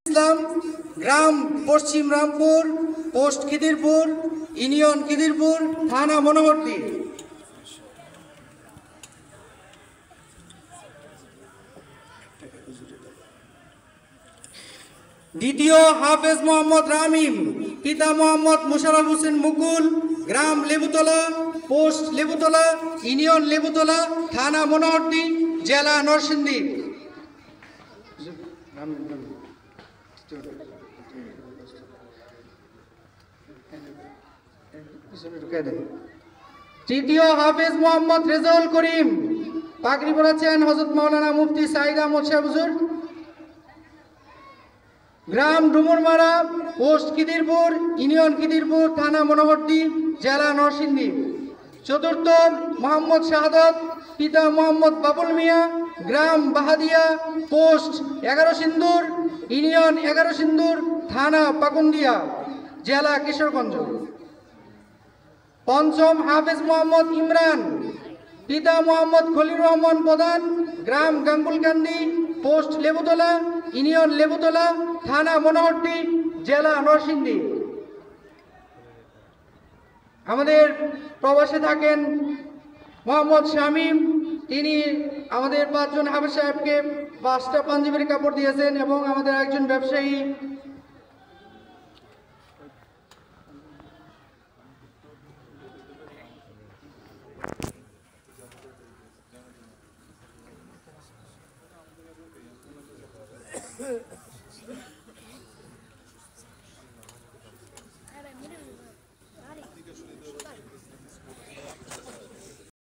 ইসলাম, গ্রাম পশ্চিম Rampur, post Khidirpur, union Khidirpur, থানা মনোহরদী। দ্বিতীয় হাফেজ মোহাম্মদ রামিম, পিতা মোহাম্মদ মোশাররফ হোসেন মুকুল, গ্রাম লেবুতলা, পোস্ট লেবুতলা, ইউনিয়ন লেবুতলা, থানা মনোহরদী, জেলা নরসিংদী। তৃতীয় হাফেজ মোহাম্মদ রেজাউল করিম, পাগড়ি পড়াচ্ছেন হযরত মাওলানা মুফতি সাঈদ আহমদ শাহ হুজুর, গ্রাম ডুমুরমারা, পোস্ট খিদিরপুর, ইউনিয়ন খিদিরপুর, থানা মনোহরদী, জেলা নরসিংদী। চতুর্থ মোহাম্মদ শাহাদত, পিতা মোহাম্মদ বাবুল মিয়া, গ্রাম বাহাদিয়া, পোস্ট 11 সিন্দুর, ইউনিয়ন 11 সিন্দুর, থানা পাকুন্দিয়া, জেলা কিশোরগঞ্জ। পঞ্চম হাফেজ মোহাম্মদ ইমরান, পিতা মোহাম্মদ খলিল রহমান প্রধান, গ্রাম গাঙ্গুলকান্দি, পোস্ট লেবুতলা, ইউনিয়ন লেবুতলা, থানা মনোহরদী, জেলা নরসিংদী। আমাদের প্রবাসে থাকেন মোহাম্মদ শামীম, তিনি আমাদের 5 জন হাফেজ সাহেবকে 5টা পাঞ্জাবির কাপড় দিয়েছেন এবং আমাদের একজন ব্যবসায়ী